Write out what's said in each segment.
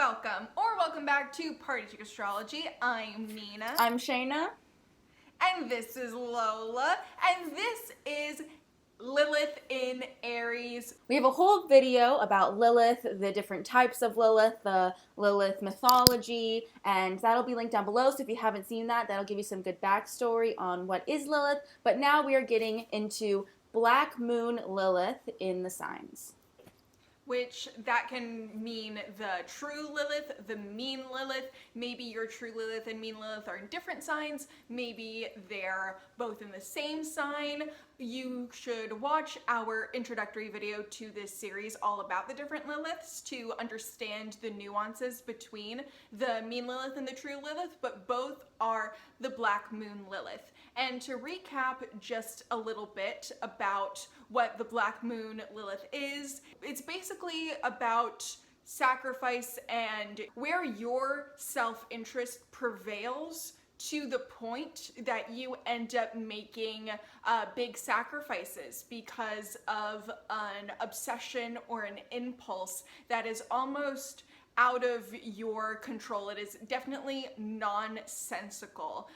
Welcome back to Party Chick Astrology. I'm Nina. I'm Shaina. And this is Lola. And this is Lilith in Aries. We have a whole video about Lilith, the different types of Lilith, the Lilith mythology, and that'll be linked down below. So if you haven't seen that, that'll give you some good backstory on what is Lilith. But now we are getting into Black Moon Lilith in the signs. Which that can mean the true Lilith, the mean Lilith. Maybe your true Lilith and mean Lilith are in different signs. Maybe they're both in the same sign. You should watch our introductory video to this series all about the different Liliths to understand the nuances between the mean Lilith and the true Lilith, but both are the Black Moon Lilith. And to recap just a little bit about what the Black Moon Lilith is, it's basically about sacrifice and where your self-interest prevails to the point that you end up making big sacrifices because of an obsession or an impulse that is almost out of your control. It is definitely nonsensical.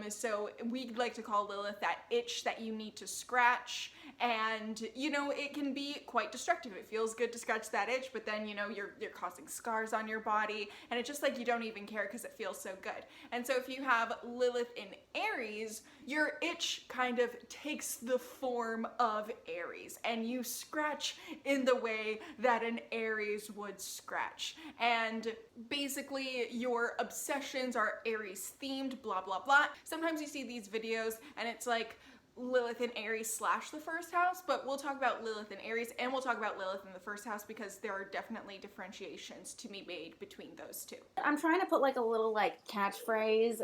So we like to call Lilith that itch that you need to scratch, and you know, it can be quite destructive. It feels good to scratch that itch, but then you know you're causing scars on your body, and it's just like you don't even care because it feels so good. And so if you have Lilith in Aries, your itch kind of takes the form of Aries, and you scratch in the way that an Aries would scratch. And basically your obsessions are Aries themed, blah, blah, blah. Sometimes you see these videos and it's like Lilith in Aries / the first house, but we'll talk about Lilith in Aries and we'll talk about Lilith in the first house because there are definitely differentiations to be made between those two. I'm trying to put like a little like catchphrase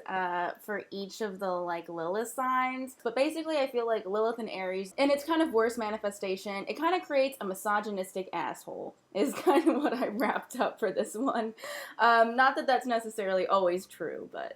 for each of the like Lilith signs, but basically I feel like Lilith in Aries, in its kind of worst manifestation, it kind of creates a misogynistic asshole is kind of what I wrapped up for this one. Not that that's necessarily always true, but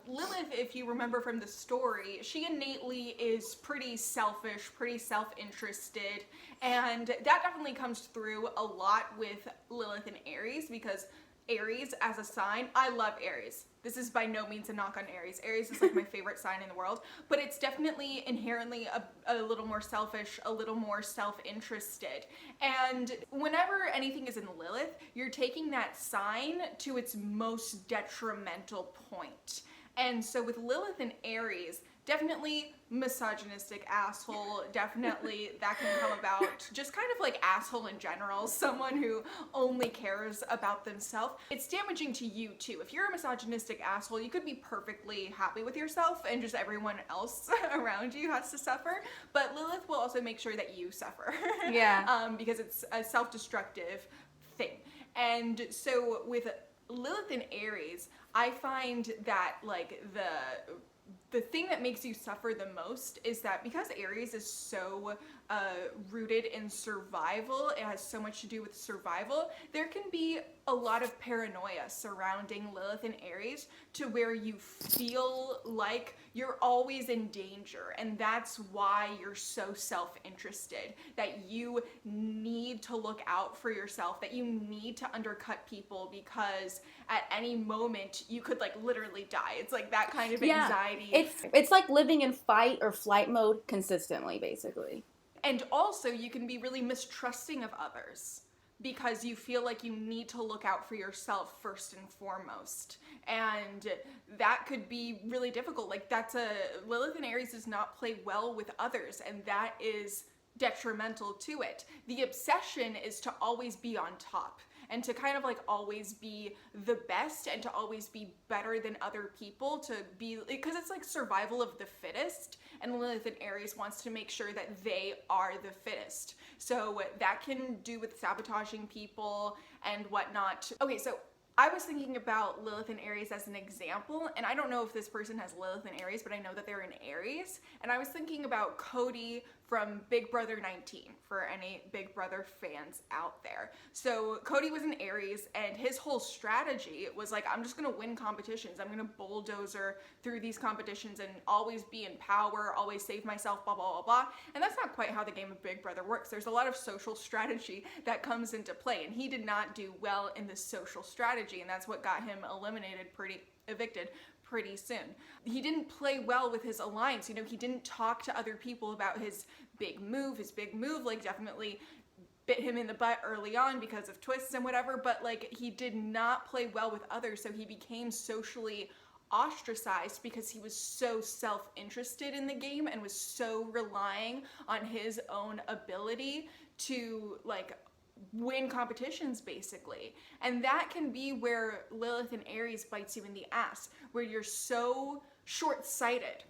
Lilith, if you remember from the story, she innately is pretty selfish, pretty self-interested, and that definitely comes through a lot with Lilith and Aries because Aries as a sign, I love Aries. This is by no means a knock on Aries. Aries is like my favorite sign in the world, but it's definitely inherently a little more selfish, a little more self-interested. And whenever anything is in Lilith, you're taking that sign to its most detrimental point. And so with Lilith and Aries, definitely misogynistic asshole, definitely that can come about. Just kind of like asshole in general, someone who only cares about themselves. It's damaging to you too. If you're a misogynistic asshole, you could be perfectly happy with yourself and just everyone else around you has to suffer. But Lilith will also make sure that you suffer. yeah. Because it's a self-destructive thing. And so with Lilith and Aries, I find that like the thing that makes you suffer the most is that because Aries is so rooted in survival, it has so much to do with survival, there can be a lot of paranoia surrounding Lilith and Aries to where you feel like you're always in danger, and that's why you're so self-interested, that you need to look out for yourself, that you need to undercut people because at any moment you could like literally die. It's like that kind of anxiety. It's like living in fight or flight mode consistently, basically. And also you can be really mistrusting of others because you feel like you need to look out for yourself first and foremost. And that could be really difficult. Like Lilith and Aries does not play well with others, and that is detrimental to it. The obsession is to always be on top and to kind of like always be the best and to always be better than other people, to be, because it's like survival of the fittest, and Lilith and Aries wants to make sure that they are the fittest. So that can do with sabotaging people and whatnot. Okay, so I was thinking about Lilith and Aries as an example, and I don't know if this person has Lilith and Aries, but I know that they're in Aries. And I was thinking about Cody from Big Brother 19 for any Big Brother fans out there. So Cody was an Aries, and his whole strategy was like, I'm just gonna win competitions. I'm gonna bulldozer through these competitions and always be in power, always save myself, blah, blah, blah, blah. And that's not quite how the game of Big Brother works. There's a lot of social strategy that comes into play, and he did not do well in the social strategy, and that's what got him evicted pretty soon. He didn't play well with his alliance. You know, he didn't talk to other people about his big move. His big move, like, definitely bit him in the butt early on because of twists and whatever, but like, he did not play well with others, so he became socially ostracized because he was so self-interested in the game and was so relying on his own ability to like win competitions, basically. And that can be where Lilith and Aries bites you in the ass, where you're so short-sighted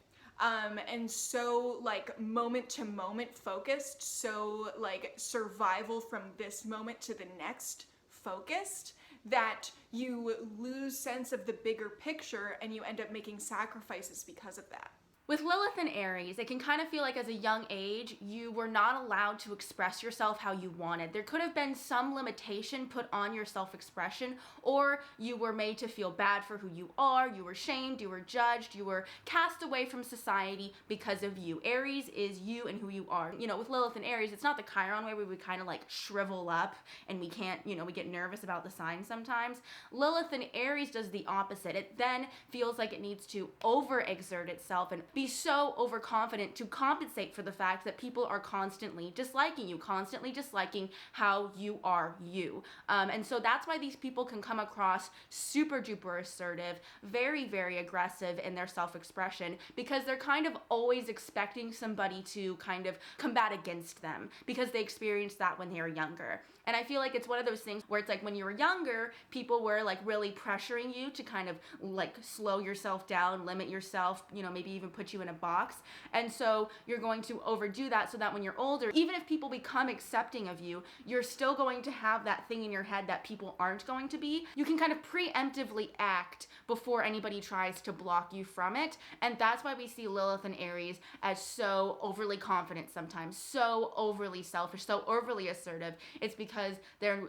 and so like moment to moment focused, so like survival from this moment to the next focused, that you lose sense of the bigger picture and you end up making sacrifices because of that. With Lilith and Aries, it can kind of feel like as a young age, you were not allowed to express yourself how you wanted. There could have been some limitation put on your self-expression, or you were made to feel bad for who you are, you were shamed, you were judged, you were cast away from society because of you. Aries is you and who you are. You know, with Lilith and Aries, it's not the Chiron way where we kind of like shrivel up and we can't, you know, we get nervous about the sign sometimes. Lilith and Aries does the opposite. It then feels like it needs to overexert itself and be so overconfident to compensate for the fact that people are constantly disliking you, constantly disliking how you are you. And so that's why these people can come across super duper assertive, very, very aggressive in their self-expression, because they're kind of always expecting somebody to kind of combat against them because they experienced that when they were younger. And I feel like it's one of those things where it's like when you were younger, people were like really pressuring you to kind of like slow yourself down, limit yourself, you know, maybe even put you in a box. And so you're going to overdo that so that when you're older, even if people become accepting of you, you're still going to have that thing in your head that people aren't going to be. You can kind of preemptively act before anybody tries to block you from it. And that's why we see Lilith and Aries as so overly confident sometimes, so overly selfish, so overly assertive. It's because they're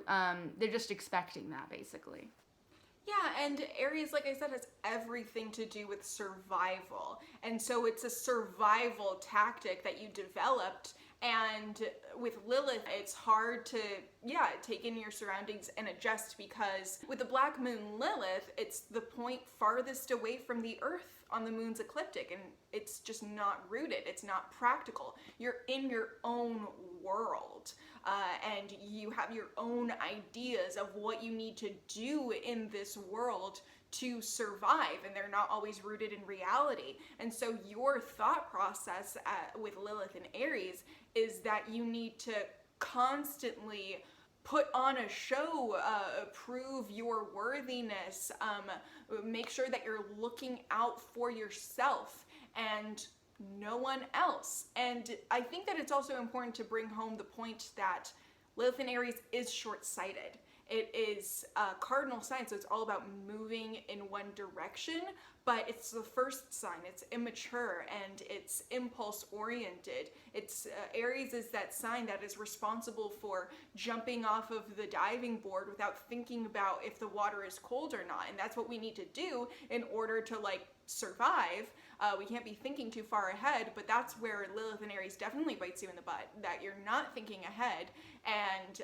just expecting that, basically. Yeah, and Aries, like I said, has everything to do with survival. And so it's a survival tactic that you developed. And with Lilith, it's hard to, take in your surroundings and adjust, because with the Black Moon Lilith, it's the point farthest away from the Earth on the moon's ecliptic, and it's just not rooted. It's not practical. You're in your own world, and you have your own ideas of what you need to do in this world to survive, and they're not always rooted in reality. And so your thought process with Lilith and Aries is that you need to constantly put on a show, prove your worthiness, make sure that you're looking out for yourself and no one else. And I think that it's also important to bring home the point that Lilith and Aries is short-sighted. It is a cardinal sign, so it's all about moving in one direction, but it's the first sign. It's immature and it's impulse-oriented. It's Aries is that sign that is responsible for jumping off of the diving board without thinking about if the water is cold or not, and that's what we need to do in order to survive. We can't be thinking too far ahead, but that's where Lilith and Aries definitely bites you in the butt, that you're not thinking ahead, and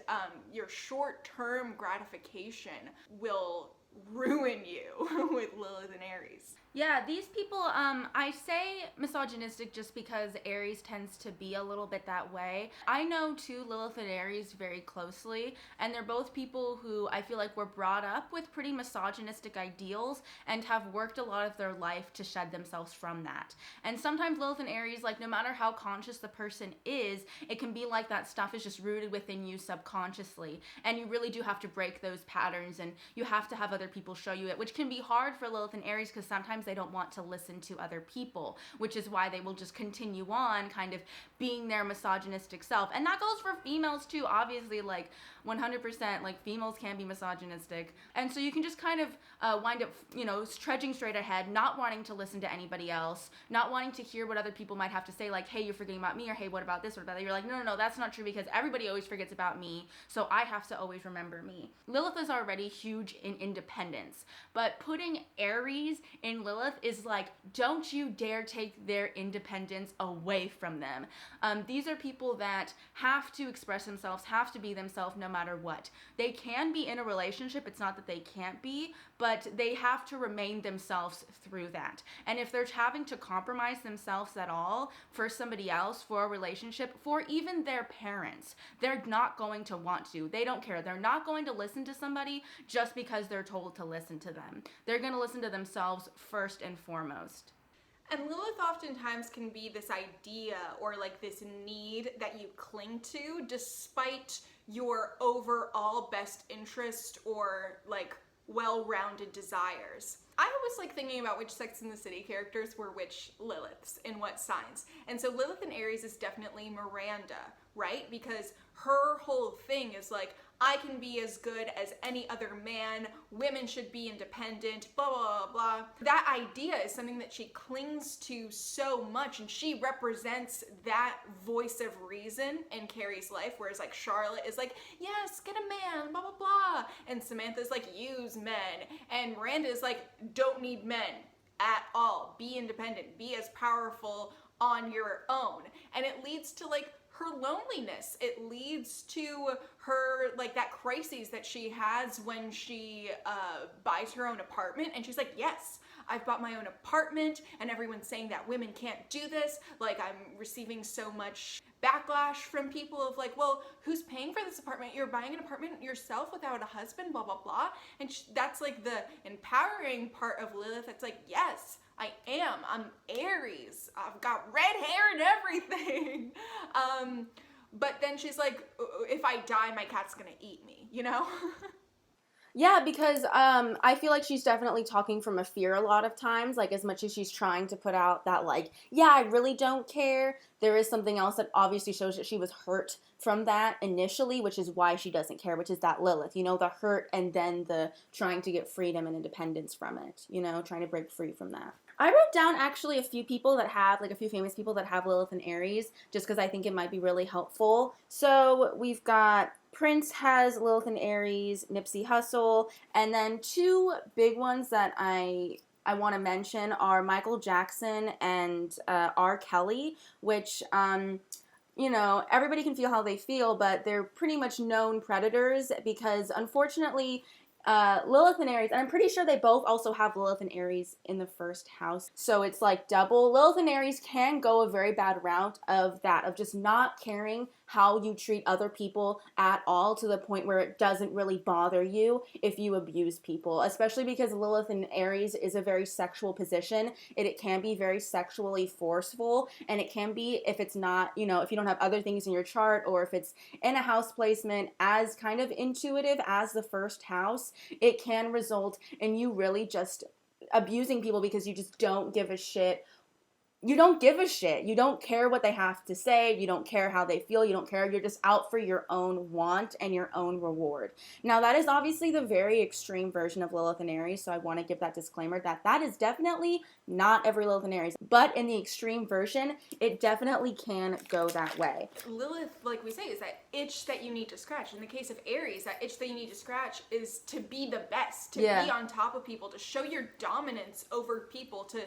your short-term gratification will ruin you with Lilith and Aries. Yeah, these people, I say misogynistic just because Aries tends to be a little bit that way. I know too Lilith and Aries very closely, and they're both people who I feel like were brought up with pretty misogynistic ideals and have worked a lot of their life to shed themselves from that. And sometimes Lilith and Aries, no matter how conscious the person is, it can be like that stuff is just rooted within you subconsciously, and you really do have to break those patterns, and you have to have other people show you it, which can be hard for Lilith and Aries because sometimes they don't want to listen to other people, which is why they will just continue on kind of being their misogynistic self. And that goes for females too, obviously, like 100%, like females can be misogynistic. And so you can just kind of wind up, you know, trudging straight ahead, not wanting to listen to anybody else, not wanting to hear what other people might have to say, like, hey, you're forgetting about me, or hey, what about this, or about that. You're like, no, that's not true, because everybody always forgets about me, so I have to always remember me. Lilith is already huge in independence, but putting Aries in Lilith is like, don't you dare take their independence away from them. These are people that have to express themselves, have to be themselves no matter what. They can be in a relationship, it's not that they can't be, but they have to remain themselves through that. And if they're having to compromise themselves at all for somebody else, for a relationship, for even their parents, they're not going to want to. They don't care. They're not going to listen to somebody just because they're told to listen to them. They're going to listen to themselves first and foremost. And Lilith oftentimes can be this idea or like this need that you cling to despite your overall best interest or like well-rounded desires. I always like thinking about which Sex and the City characters were which Liliths in what signs. And so Lilith in Aries is definitely Miranda, right? Because her whole thing is like, I can be as good as any other man, women should be independent, blah, blah, blah, blah. That idea is something that she clings to so much, and she represents that voice of reason in Carrie's life, whereas like Charlotte is like, yes, get a man, blah, blah, blah. And Samantha's like, use men. And Miranda is like, don't need men at all. Be independent, be as powerful on your own. And it leads to like her loneliness. It leads to her, like, that crisis that she has when she buys her own apartment, and she's like, yes, I've bought my own apartment, and everyone's saying that women can't do this. Like, I'm receiving so much backlash from people of like, well, who's paying for this apartment? You're buying an apartment yourself without a husband, blah, blah, blah. And that's like the empowering part of Lilith. It's like, yes, I am. I'm Aries. I've got red hair and everything. But then she's like, if I die, my cat's gonna eat me, you know? Yeah, because I feel like she's definitely talking from a fear a lot of times. Like, as much as she's trying to put out that, like, yeah, I really don't care, there is something else that obviously shows that she was hurt from that initially, which is why she doesn't care, which is that Lilith, you know, the hurt and then the trying to get freedom and independence from it, you know, trying to break free from that. I wrote down actually a few people that have, like a few famous people that have Lilith and Aries, just because I think it might be really helpful. So we've got Prince has Lilith and Aries, Nipsey Hussle, and then two big ones that I want to mention are Michael Jackson and R. Kelly, which, you know, everybody can feel how they feel, but they're pretty much known predators because, unfortunately, Lilith and Aries, and I'm pretty sure they both also have Lilith and Aries in the first house, so it's like double. Lilith and Aries can go a very bad route of that, of just not caring how you treat other people at all, to the point where it doesn't really bother you if you abuse people, especially because Lilith and Aries is a very sexual position. It can be very sexually forceful, and it can be, if it's not, you know, if you don't have other things in your chart, or if it's in a house placement as kind of intuitive as the first house, it can result in you really just abusing people because you just don't give a shit. You don't give a shit. You don't care what they have to say. You don't care how they feel. You don't care. You're just out for your own want and your own reward. Now, that is obviously the very extreme version of Lilith and Aries, so I want to give that disclaimer that that is definitely not every Lilith and Aries. But in the extreme version, it definitely can go that way. Lilith, like we say, is that itch that you need to scratch. In the case of Aries, that itch that you need to scratch is to be the best, to be on top of people, to show your dominance over people, to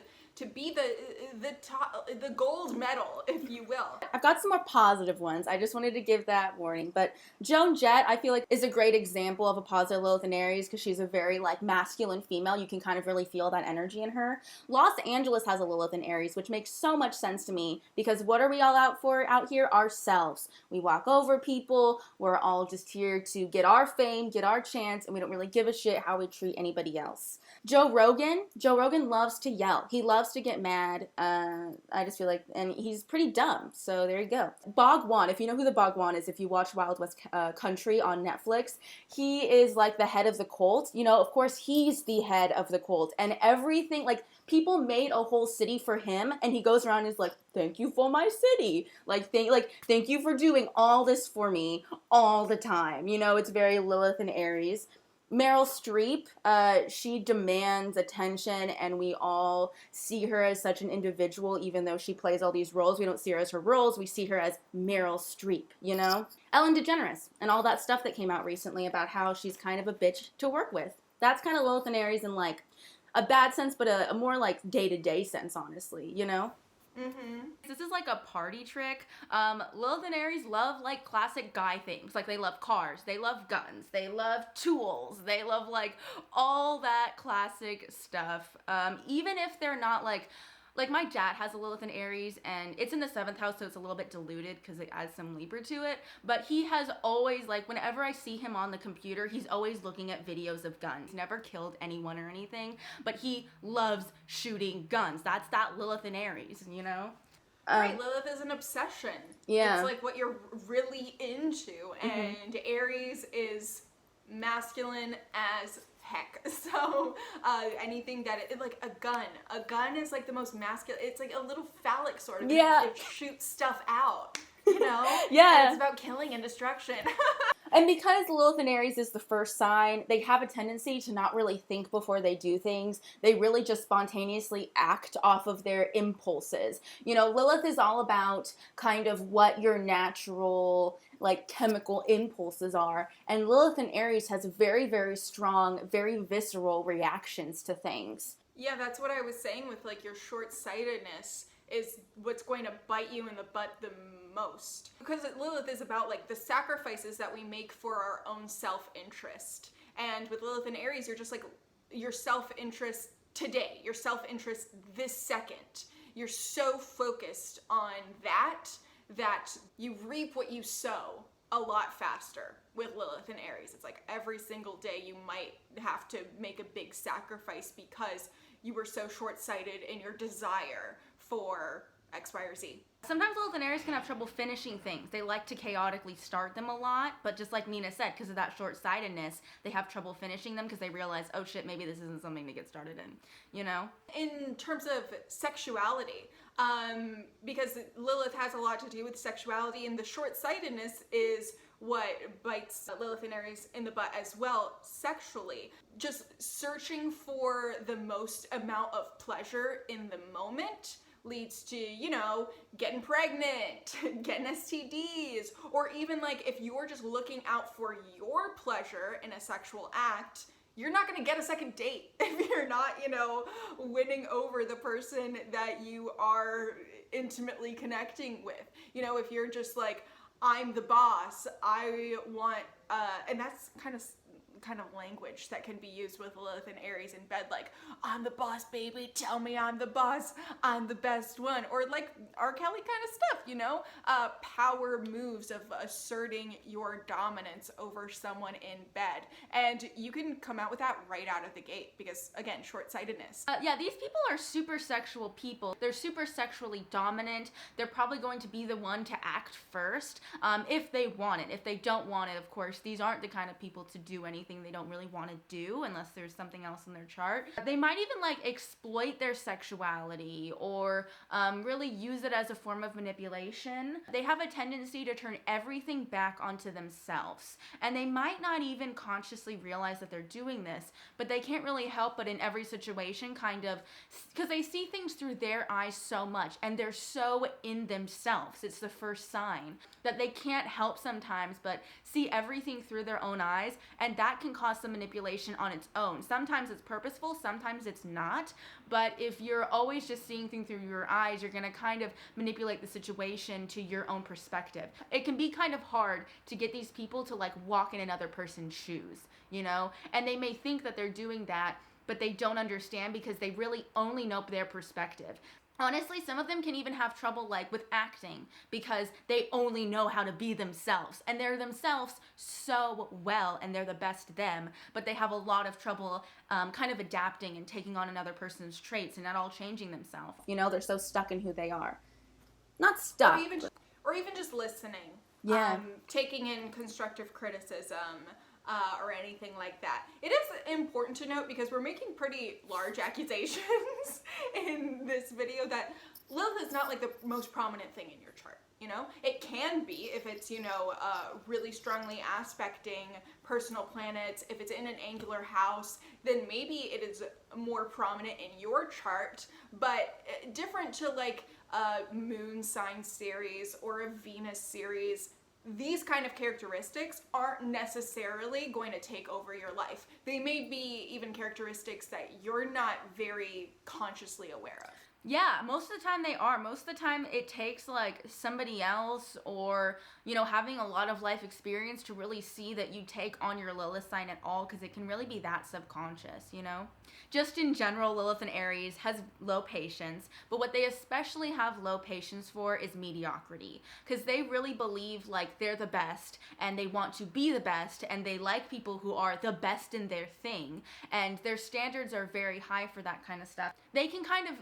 be the gold medal, if you will. I've got some more positive ones. I just wanted to give that warning. But Joan Jett, I feel like, is a great example of a positive Lilith and Aries because she's a very, like, masculine female. You can kind of really feel that energy in her. Los Angeles has a Lilith and Aries, which makes so much sense to me because what are we all out for out here? Ourselves. We walk over people. We're all just here to get our fame, get our chance, and we don't really give a shit how we treat anybody else. Joe Rogan loves to yell. He loves to get mad. I just feel like, and he's pretty dumb. So there you go. Bhagwan, if you know who the Bhagwan is, if you watch Wild West Country on Netflix, he is like the head of the cult. You know, of course, he's the head of the cult, and everything, like, people made a whole city for him, and he goes around and is like, "Thank you for my city. Thank you for doing all this for me all the time." You know, it's very Lilith and Aries. Meryl Streep, she demands attention, and we all see her as such an individual, even though she plays all these roles. We don't see her as her roles, we see her as Meryl Streep, you know? Ellen DeGeneres, and all that stuff that came out recently about how she's kind of a bitch to work with. That's kind of Lilith and Aries in, like, a bad sense, but a more, like, day-to-day sense, honestly, you know? Mm-hmm. This is like a party trick. Lilith and Aries love like classic guy things. Like they love cars, they love guns, they love tools, they love like all that classic stuff. Even if they're not like my dad has a Lilith and Aries, and it's in the 7th house, so it's a little bit diluted because it adds some Libra to it. But he has always, like, whenever I see him on the computer, he's always looking at videos of guns. He's never killed anyone or anything, but he loves shooting guns. That's that Lilith and Aries, you know? Right, Lilith is an obsession. Yeah. It's like what you're really into, and Aries is masculine as heck. So anything that like a gun is like the most masculine. It's like a little phallic sort of. Yeah. It shoots stuff out, you know. Yeah. And it's about killing and destruction. And because Lilith and Aries is the first sign, they have a tendency to not really think before they do things. They really just spontaneously act off of their impulses. You know, Lilith is all about kind of what your natural, like, chemical impulses are. And Lilith and Aries has very, very strong, very visceral reactions to things. Yeah, that's what I was saying with, like, your short-sightedness is what's going to bite you in the butt the most. Because Lilith is about, like, the sacrifices that we make for our own self-interest. And with Lilith and Aries, you're just, like, your self-interest today, your self-interest this second. You're so focused on that you reap what you sow a lot faster with Lilith and Aries. It's like every single day you might have to make a big sacrifice because you were so short-sighted in your desire for X, Y, or Z. Sometimes Lilith and Aries can have trouble finishing things. They like to chaotically start them a lot, but just like Nina said, because of that short-sightedness, they have trouble finishing them because they realize, oh shit, maybe this isn't something to get started in, you know? In terms of sexuality, because Lilith has a lot to do with sexuality, and the short-sightedness is what bites Lilith and Aries in the butt as well sexually. Just searching for the most amount of pleasure in the moment leads to, you know, getting pregnant, getting STDs, or even like if you're just looking out for your pleasure in a sexual act, you're not gonna get a second date if you're not, you know, winning over the person that you are intimately connecting with. You know, if you're just like, I'm the boss, I want, and that's kind of language that can be used with Lilith and Aries in bed, like, I'm the boss, baby, tell me I'm the boss, I'm the best one, or like R. Kelly kind of stuff, you know, power moves of asserting your dominance over someone in bed, and you can come out with that right out of the gate because, again, short-sightedness. Yeah, these people are super sexual people. They're super sexually dominant. They're probably going to be the one to act first, if they want it. If they don't want it, of course, these aren't the kind of people to do anything they don't really want to do unless there's something else in their chart. They might even like exploit their sexuality or really use it as a form of manipulation. They have a tendency to turn everything back onto themselves, and they might not even consciously realize that they're doing this, but they can't really help but in every situation kind of, because they see things through their eyes so much and they're so in themselves. It's the first sign that they can't help sometimes but see everything through their own eyes, and that can cause some manipulation on its own. Sometimes it's purposeful, sometimes it's not, but if you're always just seeing things through your eyes, you're gonna kind of manipulate the situation to your own perspective. It can be kind of hard to get these people to like walk in another person's shoes, you know, and they may think that they're doing that, but they don't understand because they really only know their perspective. Honestly, some of them can even have trouble like with acting because they only know how to be themselves and they're themselves so well and they're the best them, but they have a lot of trouble kind of adapting and taking on another person's traits and not all changing themselves. You know, they're so stuck in who they are. Not stuck. Or even just listening. Yeah. Taking in constructive criticism. Or anything like that. It is important to note, because we're making pretty large accusations in this video, that Lilith is not like the most prominent thing in your chart. You know, it can be if it's, you know, really strongly aspecting personal planets. If it's in an angular house, then maybe it is more prominent in your chart, but different to like a moon sign series or a Venus series. These kind of characteristics aren't necessarily going to take over your life. They may be even characteristics that you're not very consciously aware of. Yeah, most of the time they are. Most of the time it takes like somebody else or, you know, having a lot of life experience to really see that you take on your Lilith sign at all, because it can really be that subconscious, you know? Just in general, Lilith and Aries has low patience, but what they especially have low patience for is mediocrity, because they really believe like they're the best and they want to be the best and they like people who are the best in their thing, and their standards are very high for that kind of stuff. They can kind of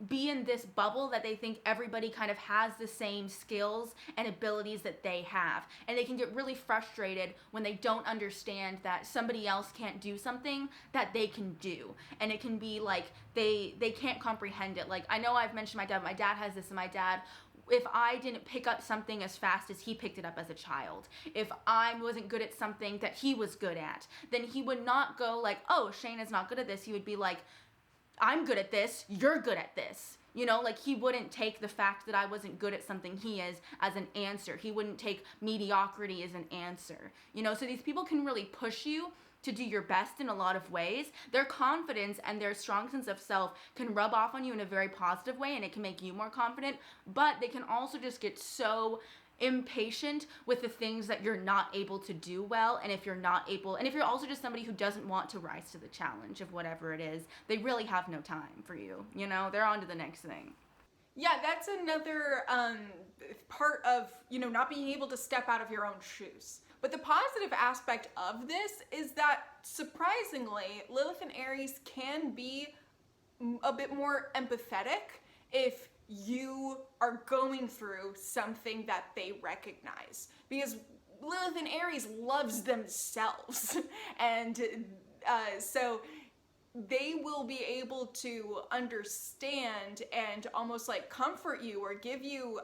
be in this bubble that they think everybody kind of has the same skills and abilities that they have, and they can get really frustrated when they don't understand that somebody else can't do something that they can do, and it can be like they can't comprehend it. Like, I know I've mentioned my dad has this, and my dad, if I didn't pick up something as fast as he picked it up as a child, if I wasn't good at something that he was good at, then he would not go like, oh, Shaina's not good at this. He would be like, I'm good at this, you're good at this. You know, like, he wouldn't take the fact that I wasn't good at something he is as an answer. He wouldn't take mediocrity as an answer. You know, so these people can really push you to do your best in a lot of ways. Their confidence and their strong sense of self can rub off on you in a very positive way, and it can make you more confident, but they can also just get so impatient with the things that you're not able to do well, and if you're also just somebody who doesn't want to rise to the challenge of whatever it is, they really have no time for you. You know, they're on to the next thing. Yeah, that's another part of, you know, not being able to step out of your own shoes. But the positive aspect of this is that, surprisingly, Lilith and Aries can be a bit more empathetic if you are going through something that they recognize, because Lilith and Aries loves themselves, and so they will be able to understand and almost like comfort you or give you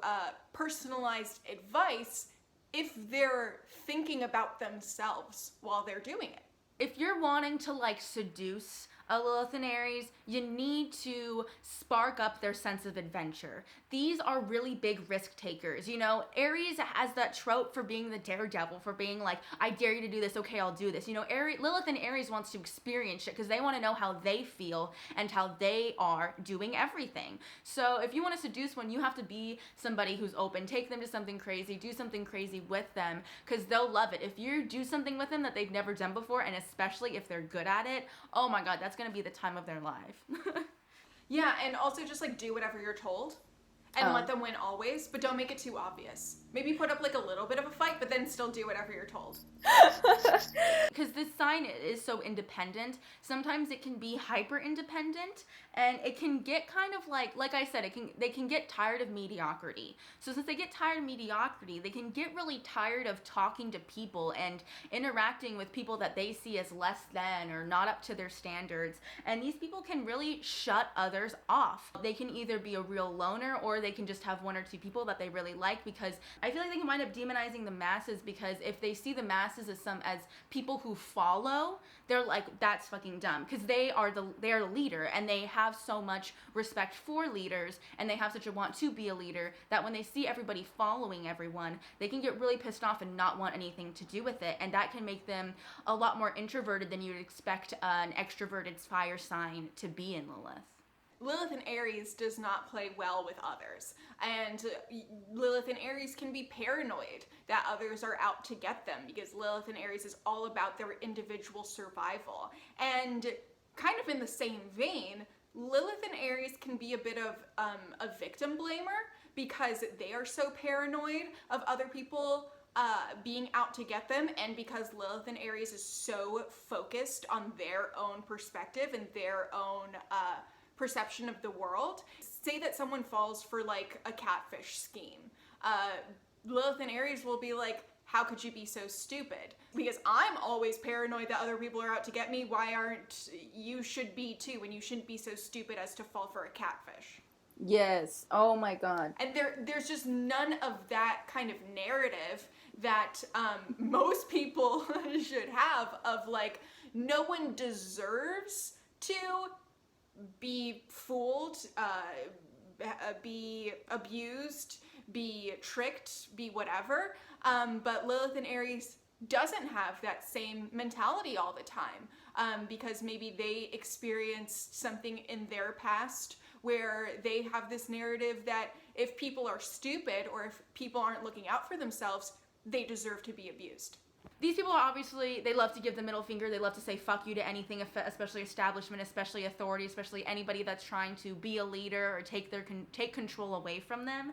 personalized advice if they're thinking about themselves while they're doing it. If you're wanting to like seduce a Lilith and Aries, you need to spark up their sense of adventure. These are really big risk takers. You know, Aries has that trope for being the daredevil, for being like, I dare you to do this, okay, I'll do this. You know, Lilith and Aries wants to experience shit because they want to know how they feel and how they are doing everything. So if you want to seduce one, you have to be somebody who's open. Take them to something crazy, do something crazy with them, because they'll love it. If you do something with them that they've never done before, and especially if they're good at it, oh my God, that's going to be the time of their life. Yeah, and also just like do whatever you're told and let them win always, but don't make it too obvious. Maybe put up like a little bit of a fight, but then still do whatever you're told. Because this sign is so independent, sometimes it can be hyper independent, and it can get kind of like I said, they can get tired of mediocrity. So since they get tired of mediocrity, they can get really tired of talking to people and interacting with people that they see as less than or not up to their standards. And these people can really shut others off. They can either be a real loner, or they can just have one or two people that they really like, because I feel like they can wind up demonizing the masses, because if they see the masses as people who follow, they're like, that's fucking dumb, because they are the leader, and they have so much respect for leaders, and they have such a want to be a leader, that when they see everybody following everyone, they can get really pissed off and not want anything to do with it, and that can make them a lot more introverted than you would expect an extroverted fire sign to be in Lilith. Lilith and Aries does not play well with others, and Lilith and Aries can be paranoid that others are out to get them, because Lilith and Aries is all about their individual survival. And kind of in the same vein, Lilith and Aries can be a bit of a victim blamer because they are so paranoid of other people being out to get them, and because Lilith and Aries is so focused on their own perspective and their own perception of the world. Say that someone falls for like a catfish scheme. Lilith and Aries will be like, how could you be so stupid? Because I'm always paranoid that other people are out to get me. Why aren't you? Should be too, and you shouldn't be so stupid as to fall for a catfish. Yes. Oh my God. And there's just none of that kind of narrative that most people should have of like, no one deserves to be fooled, be abused, be tricked, be whatever. But Lilith and Aries doesn't have that same mentality all the time, because maybe they experienced something in their past where they have this narrative that if people are stupid or if people aren't looking out for themselves, they deserve to be abused. These people are obviously, they love to give the middle finger. They love to say fuck you to anything, especially establishment, especially authority, especially anybody that's trying to be a leader or take control away from them.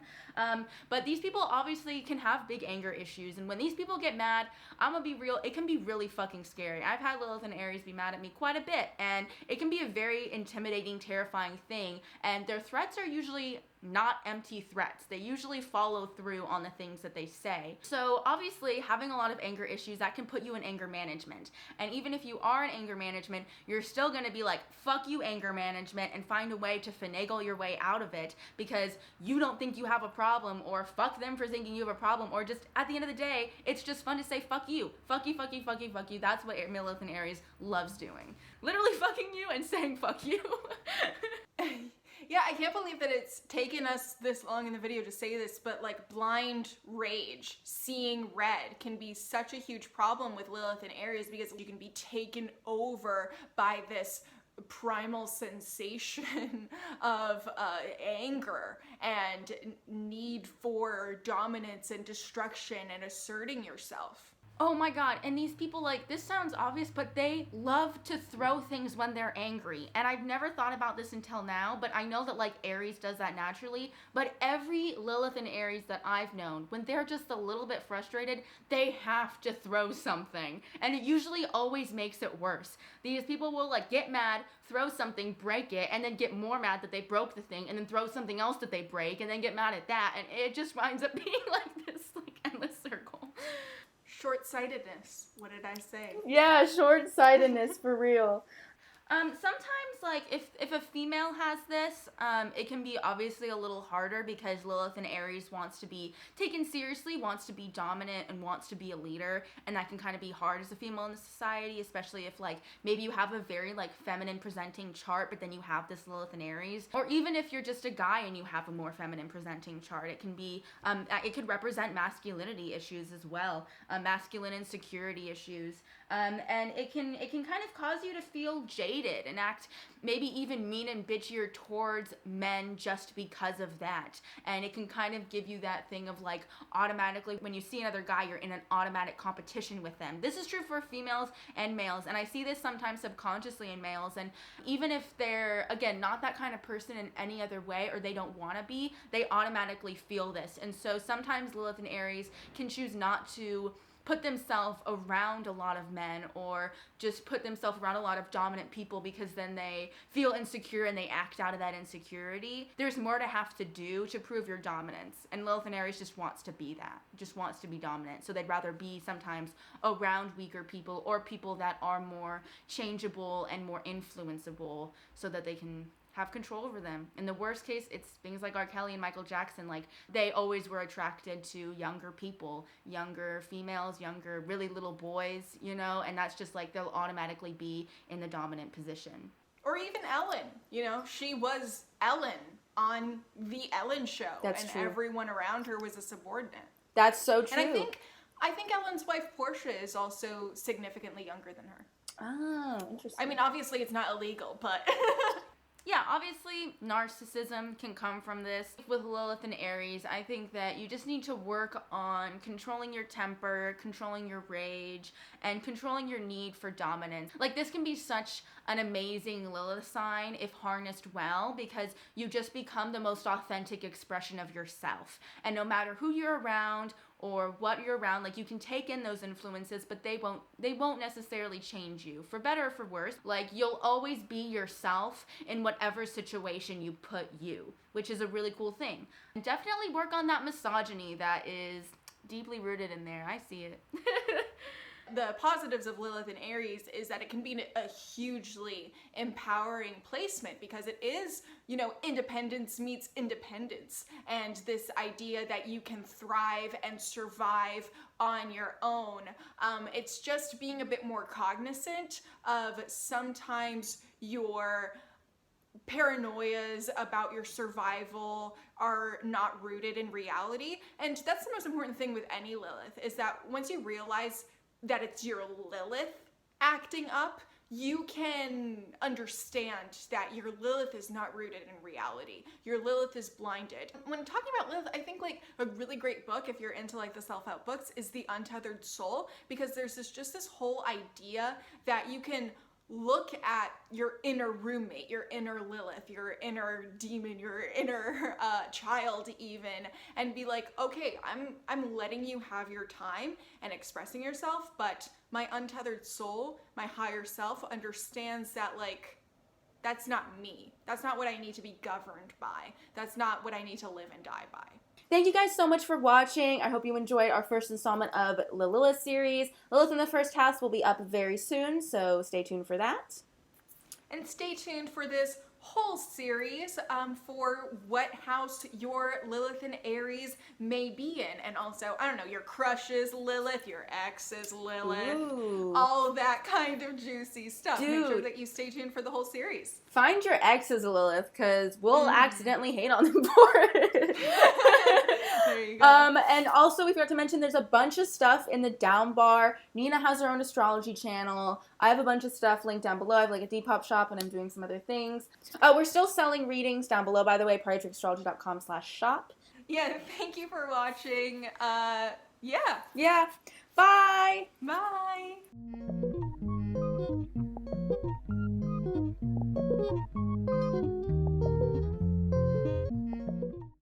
But these people obviously can have big anger issues. And when these people get mad, I'm gonna be real, it can be really fucking scary. I've had Lilith and Aries be mad at me quite a bit. And it can be a very intimidating, terrifying thing. And their threats are usually not empty threats. They usually follow through on the things that they say. So obviously having a lot of anger issues, that can put you in anger management. And even if you are in anger management, you're still gonna be like, fuck you anger management, and find a way to finagle your way out of it because you don't think you have a problem, or fuck them for thinking you have a problem, or just at the end of the day, it's just fun to say fuck you. Fuck you, fuck you, fuck you, fuck you. That's what Lilith and Aries loves doing. Literally fucking you and saying fuck you. Yeah, I can't believe that it's taken us this long in the video to say this, but like blind rage, seeing red, can be such a huge problem with Lilith and Aries because you can be taken over by this primal sensation of anger and need for dominance and destruction and asserting yourself. Oh my God, and these people, like, this sounds obvious, but they love to throw things when they're angry. And I've never thought about this until now, but I know that, like, Aries does that naturally. But every Lilith and Aries that I've known, when they're just a little bit frustrated, they have to throw something. And it usually always makes it worse. These people will, like, get mad, throw something, break it, and then get more mad that they broke the thing, and then throw something else that they break, and then get mad at that. And it just winds up being, like, this, like, endless circle. Short-sightedness. What did I say? Yeah, short-sightedness for real. Sometimes, like, if a female has this, it can be obviously a little harder because Lilith and Aries wants to be taken seriously, wants to be dominant, and wants to be a leader, and that can kind of be hard as a female in the society, especially if, like, maybe you have a very, like, feminine presenting chart, but then you have this Lilith and Aries, or even if you're just a guy and you have a more feminine presenting chart, it can be, it could represent masculinity issues as well, masculine insecurity issues, and it can kind of cause you to feel jaded and act maybe even mean and bitchier towards men just because of that. And it can kind of give you that thing of like automatically when you see another guy, you're in an automatic competition with them. This is true for females and males, and I see this sometimes subconsciously in males, and even if they're, again, not that kind of person in any other way or they don't want to be, they automatically feel this. And so sometimes Lilith and Aries can choose not to put themselves around a lot of men or just put themselves around a lot of dominant people because then they feel insecure and they act out of that insecurity. There's more to have to do to prove your dominance, and Lilith and Aries just wants to be that, just wants to be dominant. So they'd rather be sometimes around weaker people or people that are more changeable and more influenceable so that they can have control over them. In the worst case, it's things like R. Kelly and Michael Jackson. Like, they always were attracted to younger people, younger females, younger, really little boys, you know, and that's just like they'll automatically be in the dominant position. Or even Ellen, you know, she was Ellen on the Ellen show. That's and true. Everyone around her was a subordinate. That's so true. And I think Ellen's wife Portia is also significantly younger than her. Oh, interesting. I mean, obviously it's not illegal, but Yeah, obviously narcissism can come from this. With Lilith and Aries, I think that you just need to work on controlling your temper, controlling your rage, and controlling your need for dominance. Like, this can be such an amazing Lilith sign if harnessed well, because you just become the most authentic expression of yourself. And no matter who you're around or what you're around, like, you can take in those influences, but they won't necessarily change you, for better or for worse. Like, you'll always be yourself in whatever situation you put you, which is a really cool thing. And definitely work on that misogyny that is deeply rooted in there. I see it. The positives of Lilith and Aries is that it can be a hugely empowering placement, because it is, you know, independence meets independence, and this idea that you can thrive and survive on your own. It's just being a bit more cognizant of sometimes your paranoias about your survival are not rooted in reality. And that's the most important thing with any Lilith, is that once you realize that it's your Lilith acting up, you can understand that your Lilith is not rooted in reality. Your Lilith is blinded. When talking about Lilith, I think like a really great book, if you're into like the self-help books, is The Untethered Soul, because there's this whole idea that you can look at your inner roommate, your inner Lilith, your inner demon, your inner child even, and be like, okay, I'm letting you have your time and expressing yourself, but my untethered soul, my higher self, understands that, like, that's not me. That's not what I need to be governed by. That's not what I need to live and die by. Thank you guys so much for watching. I hope you enjoyed our first installment of the Lilith series. Lilith in the First House will be up very soon, so stay tuned for that. And stay tuned for this whole series for what house your Lilith and Aries may be in. And also, I don't know, your crush's Lilith, your ex's Lilith, Ooh. all that kind of juicy stuff. Dude. Make sure that you stay tuned for the whole series. Find your exes, Lilith, because we'll accidentally hate on them for it. There you go. And also, we forgot to mention there's a bunch of stuff in the down bar. Nina has her own astrology channel. I have a bunch of stuff linked down below. I have like a Depop shop, and I'm doing some other things. We're still selling readings down below, by the way, PriorToAstrology.com/shop. Yeah, thank you for watching. Yeah. Yeah. Bye. Bye.